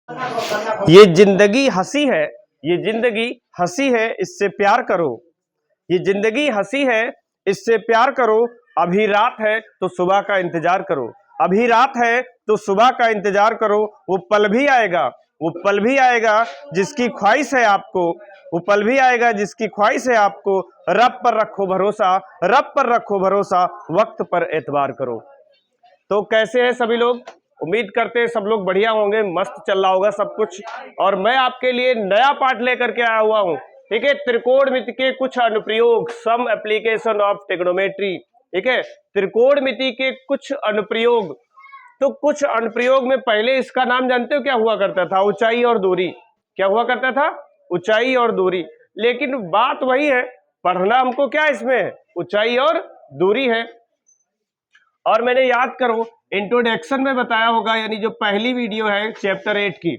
ये जिंदगी हंसी है, ये जिंदगी हंसी है, इससे प्यार करो। ये जिंदगी हंसी है, इससे प्यार करो। अभी रात है तो सुबह का इंतजार करो। अभी रात है तो सुबह का इंतजार करो। वो पल भी आएगा, वो पल भी आएगा जिसकी ख्वाहिश है आपको। वो पल भी आएगा जिसकी ख्वाहिश है आपको। रब पर रखो भरोसा, रब पर रखो भरोसा, वक्त पर एतबार करो। तो कैसे हैं सभी लोग? उम्मीद करते हैं सब लोग बढ़िया होंगे, मस्त चल रहा होगा सब कुछ। और मैं आपके लिए नया पाठ लेकर के आया हुआ हूं, ठीक है। त्रिकोणमिति के कुछ अनुप्रयोग, सम एप्लीकेशन ऑफ ट्रिग्नोमेट्री, ठीक है। त्रिकोणमिति के कुछ अनुप्रयोग। तो कुछ अनुप्रयोग में पहले इसका नाम जानते हो क्या हुआ करता था? ऊंचाई और दूरी। क्या हुआ करता था? ऊंचाई और दूरी। लेकिन बात वही है, पढ़ना हमको क्या इसमें है? ऊंचाई और दूरी है। और मैंने याद करो इंट्रोडक्शन में बताया होगा, यानी जो पहली वीडियो है चैप्टर 8 की,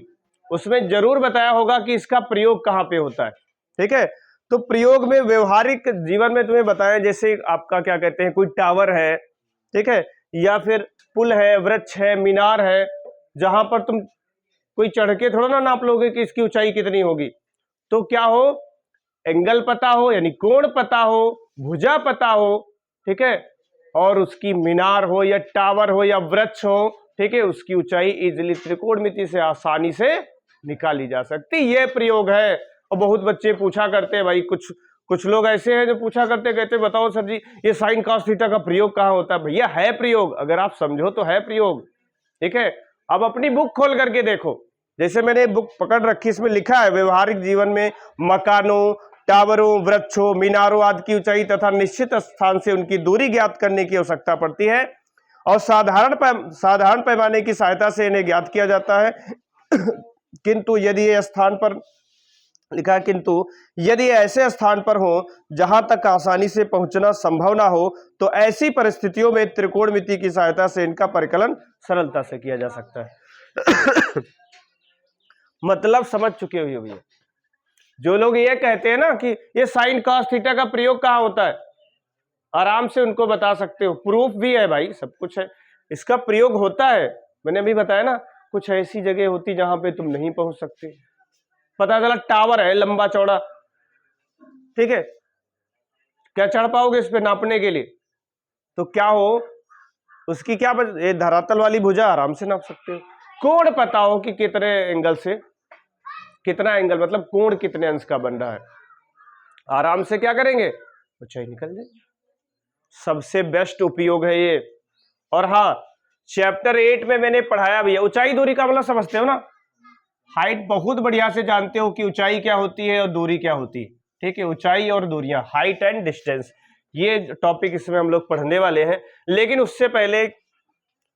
उसमें जरूर बताया होगा कि इसका प्रयोग कहाँ पे होता है, ठीक है। तो प्रयोग में व्यवहारिक जीवन में तुम्हें बताया, जैसे आपका क्या कहते हैं, कोई टावर है, ठीक है, या फिर पुल है, वृक्ष है, मीनार है, जहां पर तुम कोई चढ़ के थोड़ा ना नाप लोगे कि इसकी ऊंचाई कितनी होगी। तो क्या हो, एंगल पता हो, यानी कोण पता हो, भुजा पता हो, ठीक है, और उसकी मीनार हो या टावर हो या वृक्ष हो, ठीक है, उसकी ऊंचाई इजिली त्रिकोणमिति से आसानी से निकाली जा सकती। यह प्रयोग है। और बहुत बच्चे पूछा करते हैं भाई, कुछ लोग ऐसे हैं जो पूछा करते, कहते बताओ सर जी ये साइन कॉस थीटा का प्रयोग कहाँ होता है? भैया है प्रयोग, अगर आप समझो तो है प्रयोग, ठीक है। अब अपनी बुक खोल करके देखो, जैसे मैंने बुक पकड़ रखी, इसमें लिखा है व्यवहारिक जीवन में मकानों, टावरों, वृक्षों, मीनारों आदि की ऊंचाई तथा निश्चित स्थान से उनकी दूरी ज्ञात करने की आवश्यकता पड़ती है और साधारण पैमाने की सहायता से इन्हें ज्ञात किया जाता है। किंतु यदि ये स्थान पर लिखा है, किंतु यदि ऐसे स्थान पर हो जहां तक आसानी से पहुंचना संभव ना हो, तो ऐसी परिस्थितियों में त्रिकोणमिति की सहायता से इनका परिकलन सरलता से किया जा सकता है। मतलब समझ चुके हो भैया। जो लोग ये कहते हैं ना कि ये साइन कॉस थीटा का प्रयोग कहाँ होता है, आराम से उनको बता सकते हो, प्रूफ भी है भाई, सब कुछ है, इसका प्रयोग होता है। मैंने अभी बताया ना, कुछ ऐसी जगह होती जहां पे तुम नहीं पहुंच सकते। पता चला टावर है लंबा चौड़ा, ठीक है, क्या चढ़ पाओगे इस पे नापने के लिए? तो क्या हो, उसकी क्या ये धरातल वाली भुजा आराम से नाप सकते हो। कोण पता हो कि कितने एंगल से कितना एंगल, मतलब कोण कितने अंश का बन रहा है, आराम से क्या करेंगे, ऊंचाई निकल जाएगी। सबसे बेस्ट उपयोग है ये। और हाँ, चैप्टर 8 में मैंने पढ़ाया भी है। ऊंचाई दूरी का मतलब समझते हो ना, हाइट बहुत बढ़िया से जानते हो कि ऊंचाई क्या होती है और दूरी क्या होती है, ठीक है। ऊंचाई और दूरियां, हाइट एंड डिस्टेंस, ये टॉपिक इसमें हम लोग पढ़ने वाले हैं। लेकिन उससे पहले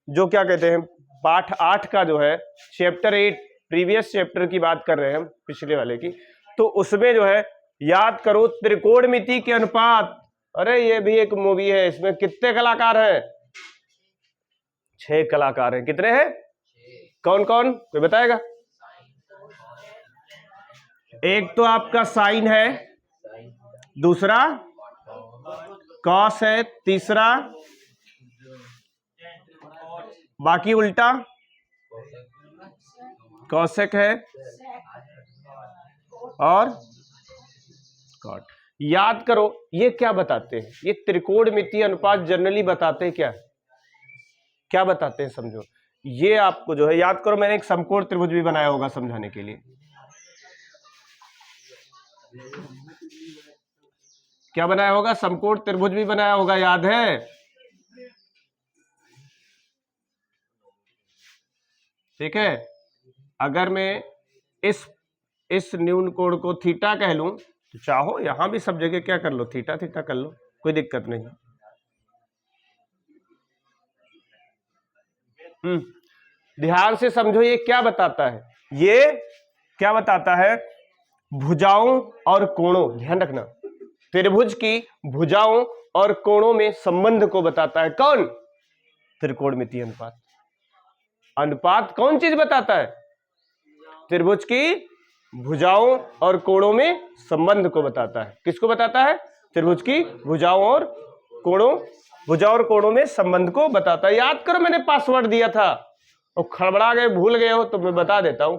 जो क्या कहते हैं, पाठ 8 का जो है चैप्टर 8, प्रीवियस चैप्टर की बात कर रहे हैं हम, पिछले वाले की, तो उसमें जो है याद करो त्रिकोणमिति के अनुपात। अरे ये भी एक मूवी है, इसमें कितने कलाकार हैं? 6 कलाकार हैं। कितने हैं? कौन कौन, कोई बताएगा? एक तो आपका साइन है, दूसरा कॉस है, तीसरा बाकी उल्टा कौशिक है और कॉट। याद करो ये क्या बताते हैं, ये त्रिकोणमितीय अनुपात जनरली बताते हैं क्या बताते हैं, समझो। ये आपको जो है याद करो, मैंने एक समकोण त्रिभुज भी बनाया होगा समझाने के लिए। क्या बनाया होगा? समकोण त्रिभुज भी बनाया होगा, याद है? ठीक है। अगर मैं इस न्यून कोण को थीटा कह लूं, तो चाहो यहां भी सब जगह क्या कर लो, थीटा थीटा कर लो, कोई दिक्कत नहीं। ध्यान से समझो, ये क्या बताता है, ये क्या बताता है? भुजाओं और कोणों, ध्यान रखना, त्रिभुज की भुजाओं और कोणों में संबंध को बताता है। कौन? त्रिकोणमितीय अनुपात। अनुपात कौन चीज बताता है? त्रिभुज की भुजाओं और कोणों में संबंध को बताता है। किसको बताता है? त्रिभुज की भुजाओं और कोणों में संबंध को बताता है। याद करो, मैंने पासवर्ड दिया था और खड़बड़ा गए, भूल गए हो तो मैं बता देता हूं।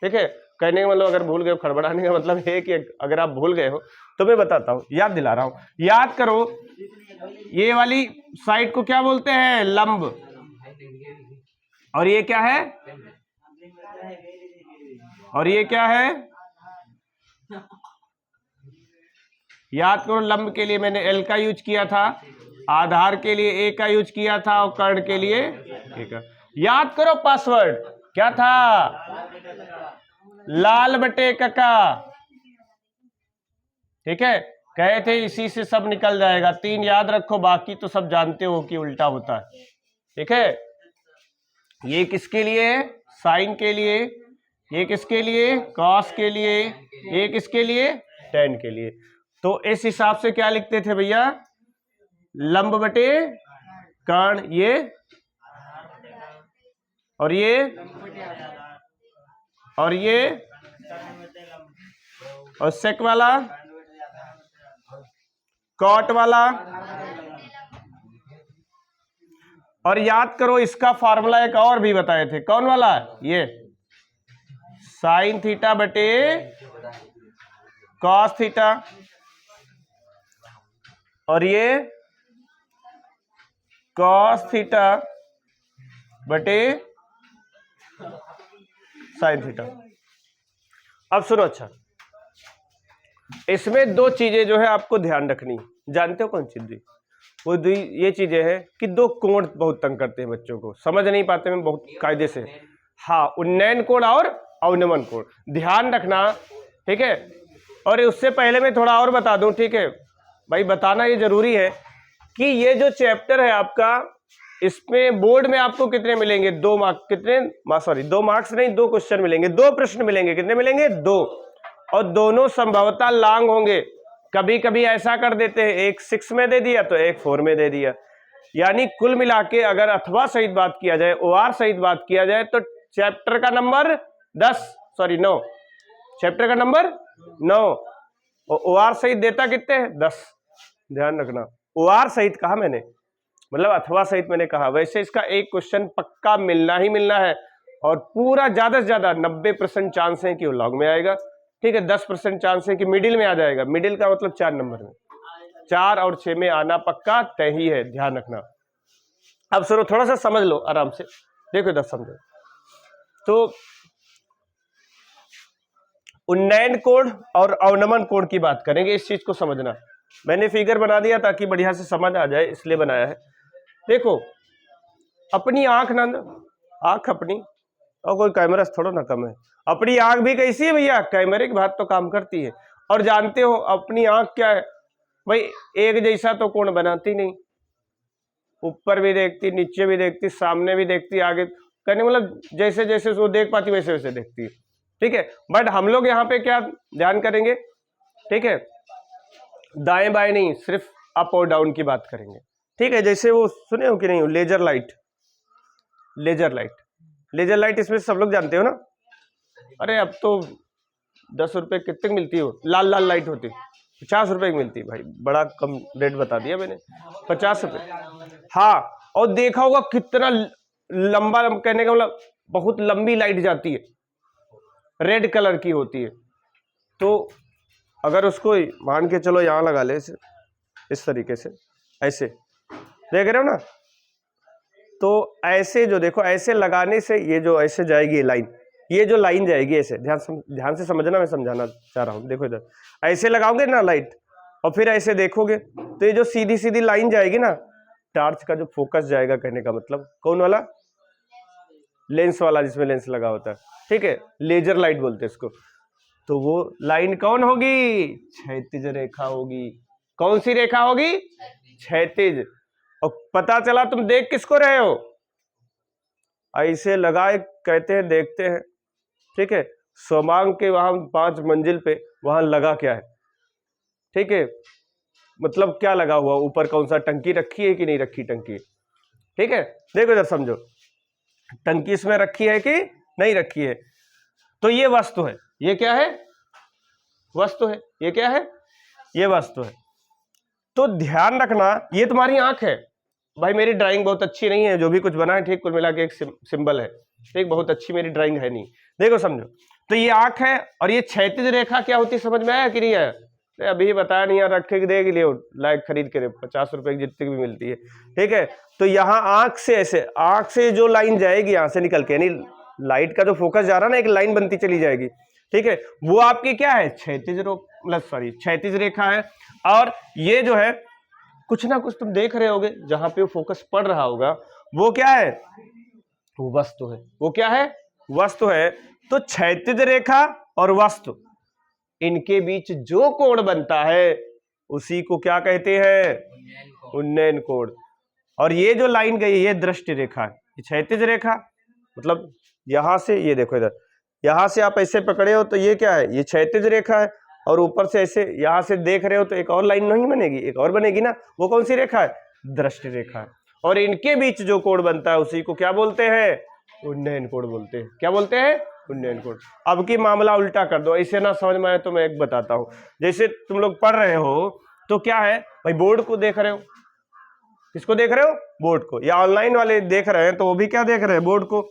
ठीक है, कहने का मतलब अगर भूल गए हो, खड़बड़ाने का मतलब है कि अगर आप भूल गए हो तो मैं बताता हूं, याद दिला रहा हूं। याद करो, ये वाली साइड को क्या बोलते हैं? लंब। और ये क्या है? और ये क्या है? याद करो, लंब के लिए मैंने एल का यूज किया था, आधार के लिए ए का यूज किया था और कर्ण के लिए ए का। याद करो पासवर्ड क्या था? लाल बटे कका। ठीक है, कहे थे इसी से सब निकल जाएगा। 3 याद रखो, बाकी तो सब जानते हो कि उल्टा होता है। ठीक है, ये किसके लिए है? साइन के लिए। ये किसके लिए? कॉस के लिए। ये किसके लिए? टेन के लिए। तो इस हिसाब से क्या लिखते थे भैया? लंब बटे कर्ण, ये और ये और ये और सेक वाला, कॉट वाला। और याद करो, इसका फार्मूला एक और भी बताए थे, कौन वाला? ये साइन थीटा बटे कॉस थीटा, और ये कॉस थीटा बटे साइन थीटा। अब सुनो, अच्छा इसमें 2 चीजें जो है आपको ध्यान रखनी। जानते हो कौन सी? वो ये चीजें हैं कि 2 कोण बहुत तंग करते हैं बच्चों को, समझ नहीं पाते हैं बहुत कायदे से। हाँ, उन्नयन कोण और अवनमन कोण, ध्यान रखना। ठीक है, और उससे पहले मैं थोड़ा और बता दूं, ठीक है भाई, बताना ये जरूरी है कि ये जो चैप्टर है आपका, इसमें बोर्ड में आपको कितने मिलेंगे? 2 मार्क्स। कितने? 2 मार्क्स नहीं, 2 क्वेश्चन मिलेंगे, 2 प्रश्न मिलेंगे। कितने मिलेंगे? 2। और दोनों संभवतः लॉन्ग होंगे। कभी कभी ऐसा कर देते हैं, एक 6 में दे दिया तो एक 4 में दे दिया। यानी कुल मिला के अगर अथवा सहित बात किया जाए, ओआर सहित बात किया जाए, तो चैप्टर का नंबर 9। चैप्टर का नंबर 9 और ओआर सहित देता कितने हैं? 10। ध्यान रखना, ओआर सहित कहा मैंने, मतलब अथवा सहित मैंने कहा। वैसे इसका एक क्वेश्चन पक्का मिलना ही मिलना है, और पूरा ज्यादा से ज्यादा 90% चांस है कि वो लॉग में आएगा। ठीक है, 10% चांस है कि मिडिल में आ जाएगा। मिडिल का मतलब 4 नंबर में, 4 और 6 में आना पक्का तय ही है, ध्यान रखना। अब सुनो, थोड़ा सा समझ लो आराम से, देखो इधर समझो। तो उन्नयन कोण और अवनमन कोण की बात करेंगे, इस चीज को समझना। मैंने फिगर बना दिया ताकि बढ़िया से समझ आ जाए, इसलिए बनाया है। देखो, अपनी आंख ना, आंख अपनी, और कोई कैमरा थोड़ा ना कम है, अपनी आंख भी कैसी है भैया? कैमरे की बात तो काम करती है। और जानते हो अपनी आंख क्या है भाई? एक जैसा तो कोण बनाती नहीं, ऊपर भी देखती, नीचे भी देखती, सामने भी देखती, आगे, कहने मतलब जैसे जैसे वो देख पाती वैसे वैसे देखती है। ठीक है, बट हम लोग यहाँ पे क्या ध्यान करेंगे? ठीक है, दाएं बाएं नहीं, सिर्फ अप और डाउन की बात करेंगे। ठीक है, जैसे वो सुने हो कि नहीं, laser light. Laser light, laser light इसमें सब लोग जानते हो ना? अरे अब तो 10 रुपए कितने मिलती हो? लाल लाल लाइट होती, 50 रुपए की मिलती भाई, बड़ा कम रेट बता दिया मैंने, 50 रुपए। हाँ, और देखा होगा कितना लंबा, कहने का मतलब बहुत लंबी लाइट जाती है, रेड कलर की होती है। तो अगर उसको मान के चलो यहाँ लगा ले, इस तरीके से, ऐसे देख रहे हो ना? तो ऐसे जो देखो, ऐसे लगाने से ये जो ऐसे जाएगी लाइन, ये जो लाइन जाएगी ऐसे, ध्यान से समझना, मैं समझाना चाह रहा हूँ। देखो इधर ऐसे लगाओगे ना लाइट, और फिर ऐसे देखोगे तो ये जो सीधी सीधी लाइन जाएगी ना, टार्च का जो फोकस जाएगा, कहने का मतलब कौन वाला? लेंस वाला, जिसमें लेंस लगा होता है। ठीक है, लेजर लाइट बोलते हैं इसको। तो वो लाइन कौन होगी? क्षैतिज रेखा होगी। कौन सी रेखा होगी? क्षैतिज। और पता चला तुम देख किसको रहे हो? ऐसे लगाए, कहते हैं देखते हैं। ठीक है, सोमांग के वहां 5 मंजिल पे, वहां लगा क्या है? ठीक है, मतलब क्या लगा हुआ ऊपर? कौन सा टंकी रखी है कि नहीं रखी टंकी? ठीक है, देखो इधर समझो, टंकी इसमें रखी है कि नहीं रखी है? तो ये वस्तु है, ये क्या है? वस्तु है। ये क्या है? ये वस्तु है। तो ध्यान रखना, ये तुम्हारी आंख है भाई। मेरी ड्राइंग बहुत अच्छी नहीं है, जो भी कुछ बना है ठीक, कुल मिला के एक सिंबल है। ठीक, बहुत अच्छी मेरी ड्राइंग है नहीं, देखो समझो। तो ये आंख है और ये क्षैतिज रेखा क्या होती है, समझ में आया कि नहीं आया? अभी बताया नहीं यार, रखे देगी लियो लाइक खरीद के 50 रुपए की जितनी भी मिलती है, ठीक है। तो यहाँ आंख से ऐसे, आंख से जो लाइन जाएगी यहाँ से निकल के, यानी लाइट का जो फोकस जा रहा है ना, एक लाइन बनती चली जाएगी, ठीक है, वो आपकी क्या है, क्षैतिज रेखा है। और ये जो है कुछ ना कुछ तुम देख रहे होगे जहां पे वो फोकस पड़ रहा होगा, वो क्या है, वो वस्तु है। वो क्या है, वस्तु है। तो क्षैतिज रेखा और वस्तु, इनके बीच जो कोण बनता है उसी को क्या कहते हैं, उन्नयन कोण। और ये जो लाइन गई ये दृष्टि रेखा है, क्षैतिज रेखा मतलब यहां से, ये देखो इधर, यहां से आप ऐसे पकड़े हो तो ये क्या है, ये क्षैतिज रेखा है, और ऊपर से ऐसे यहां से देख रहे हो तो एक और लाइन नहीं बनेगी, एक और बनेगी ना, वो कौन सी रेखा है, दृष्टि रेखा है। और इनके बीच जो कोण बनता है उसी को क्या बोलते हैं, उन्नयन कोण बोलते हैं। क्या बोलते हैं, उन्नयन कोण। अब की मामला उल्टा कर दो, इसे ना समझ में आए तो मैं एक बताता हूं। जैसे तुम लोग पढ़ रहे हो तो क्या है भाई, बोर्ड को देख रहे हो, किसको देख रहे हो, बोर्ड को, या ऑनलाइन वाले देख रहे हैं तो वो भी क्या देख रहे हैं, बोर्ड को।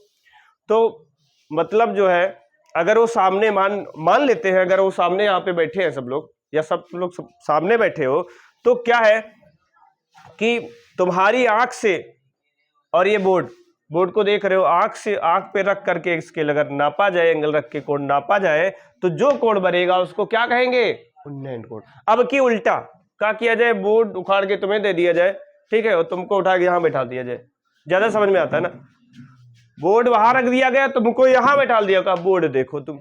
तो मतलब जो है, अगर वो सामने मान लेते हैं, अगर वो सामने यहाँ पे बैठे हैं सब लोग, या सब लोग सामने बैठे हो, तो क्या है कि तुम्हारी आंख से, और ये बोर्ड को देख रहे हो, आंख से, आंख पे रख करके स्केल अगर नापा जाए, एंगल रख के कोण नापा जाए, तो जो कोण बनेगा उसको क्या कहेंगे, उन्नयन कोण। अब की उल्टा क्या किया जाए, बोर्ड उखाड़ के तुम्हें दे दिया जाए, ठीक है, और तुमको उठा के यहां बैठा दिया जाए, ज्यादा समझ में आता है ना। बोर्ड वहां रख दिया गया, तुमको यहां बैठा दिया, कहा बोर्ड देखो तुम,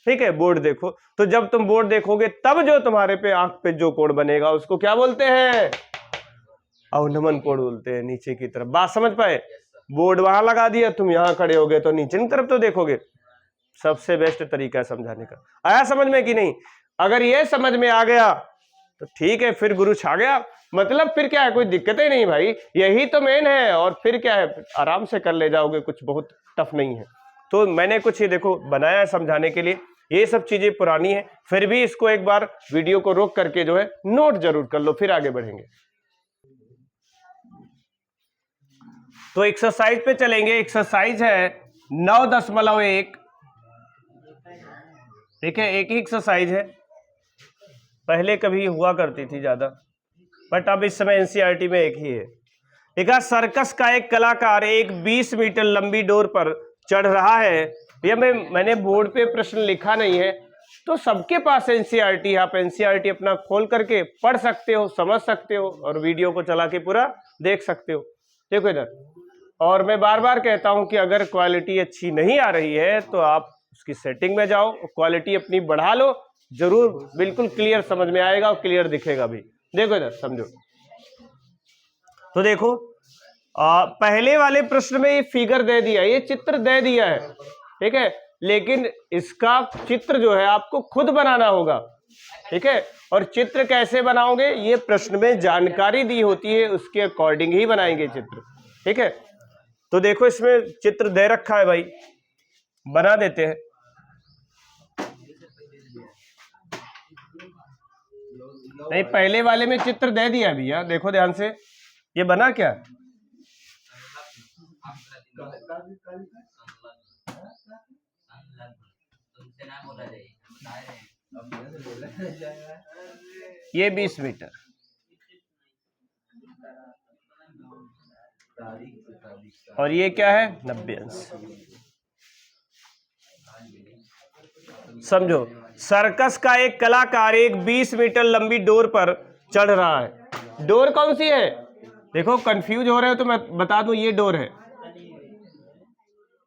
ठीक है, बोर्ड देखो। तो जब तुम बोर्ड देखोगे तब जो तुम्हारे पे आंख पे जो कोण बनेगा उसको क्या बोलते हैं, अवनमन कोण बोलते हैं, नीचे की तरफ। बात समझ पाए, बोर्ड वहां लगा दिया, तुम यहां खड़े हो गए तो नीचे की तरफ तो देखोगे। सबसे बेस्ट तरीका है समझाने का। आया समझ में कि नहीं? अगर ये समझ में आ गया तो ठीक है, फिर गुरु छा गया, मतलब फिर क्या है, कोई दिक्कत ही नहीं भाई, यही तो मेन है। और फिर क्या है, आराम से कर ले जाओगे, कुछ बहुत टफ नहीं है। तो मैंने कुछ ये देखो बनाया है समझाने के लिए, ये सब चीजें पुरानी है, फिर भी इसको एक बार वीडियो को रोक करके जो है नोट जरूर कर लो, फिर आगे बढ़ेंगे। तो एक्सरसाइज पे चलेंगे। एक्सरसाइज है 9.1, ठीक है, एक ही एक्सरसाइज है, पहले कभी हुआ करती थी ज्यादा, बट अब इस समय एनसीईआरटी में एक ही है। देखा, सर्कस का एक कलाकार एक 20 मीटर लंबी डोर पर चढ़ रहा है। भैया मैंने बोर्ड पे प्रश्न लिखा नहीं है, तो सबके पास एनसीईआरटी, आप एनसीईआरटी अपना खोल करके पढ़ सकते हो, समझ सकते हो, और वीडियो को चला के पूरा देख सकते हो। देखो इधर, और मैं बार बार कहता हूं कि अगर क्वालिटी अच्छी नहीं आ रही है तो आप उसकी सेटिंग में जाओ, क्वालिटी अपनी बढ़ा लो, जरूर बिल्कुल क्लियर समझ में आएगा और क्लियर दिखेगा भी। देखो इधर समझो, तो देखो पहले वाले प्रश्न में ये फिगर दे दिया, ये चित्र दे दिया है, ठीक है, लेकिन इसका चित्र जो है आपको खुद बनाना होगा, ठीक है। और चित्र कैसे बनाओगे, ये प्रश्न में जानकारी दी होती है, उसके अकॉर्डिंग ही बनाएंगे चित्र, ठीक है। तो देखो इसमें चित्र दे रखा है भाई, बना देते हैं। नहीं, पहले वाले में चित्र दे दिया भैया, देखो ध्यान से, ये बना क्या, ये 20 मीटर, और ये क्या है, 90 अंश। समझो, सर्कस का एक कलाकार एक 20 मीटर लंबी डोर पर चढ़ रहा है। डोर कौन सी है, देखो कंफ्यूज हो रहे हो तो मैं बता दूं, ये डोर है,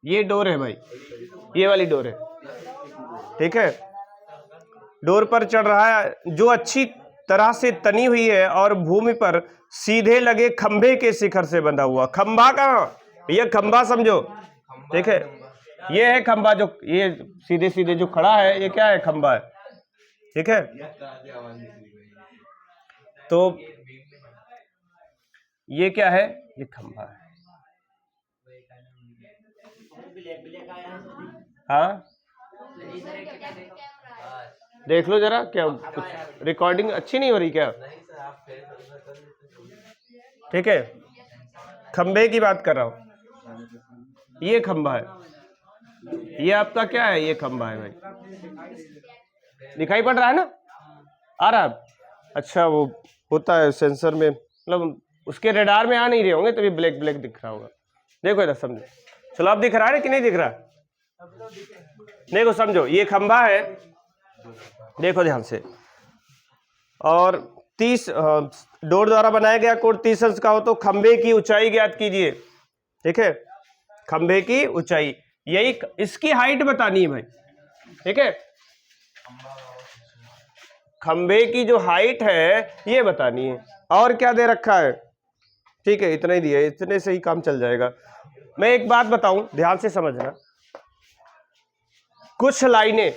ये डोर है भाई, ये वाली डोर है, ठीक है। डोर पर चढ़ रहा है जो अच्छी तरह से तनी हुई है और भूमि पर सीधे लगे खंभे के शिखर से बंधा हुआ। खंभा कहाँ, ये खंभा समझो, ठीक है, ये है खंभा, जो ये सीधे सीधे जो खड़ा है ये क्या है, खंभा है, ठीक है। तो ये क्या है, ये खंभा है, हाँ देख लो जरा, क्या कुछ रिकॉर्डिंग अच्छी नहीं हो रही क्या, ठीक है, खंभे की बात कर रहा हूं। ये खंबा है, ये आपका क्या है, ये खंबा है भाई, दिखाई पड़ रहा है ना, आ रहा है। अच्छा वो होता है सेंसर में, मतलब उसके रडार में आ नहीं रहे होंगे तभी ब्लैक ब्लैक दिख रहा होगा। देखो इधर समझो, चलो अब दिख रहा है कि नहीं दिख रहा? देखो समझो, ये खंबा है, देखो ध्यान से, और 30 डोर द्वारा बनाया गया कोण 30 अंश का हो तो खंबे की ऊंचाई ज्ञात कीजिए। ठीक है, खंबे की ऊंचाई, यही इसकी हाइट बतानी है भाई। ठीक है, खंबे की जो हाइट है ये बतानी है, और क्या दे रखा है? ठीक है, इतना ही दिया है, इतने से ही काम चल जाएगा। मैं एक बात बताऊं, ध्यान से समझना, कुछ लाइनें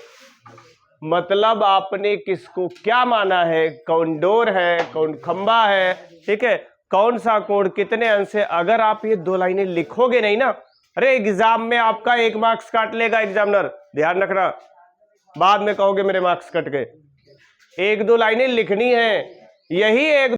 मतलब आपने किसको क्या माना है, कौन डोर है, कौन खंबा है, ठीक है, कौन सा कोण कितने अंश है, अगर आप ये 2 लाइनें लिखोगे नहीं ना, अरे एग्जाम में आपका 1 मार्क्स काट लेगा एग्जामिनर, ध्यान रखना, बाद में कहोगे मेरे मार्क्स कट गए। 1-2 लाइनें लिखनी है, यही एक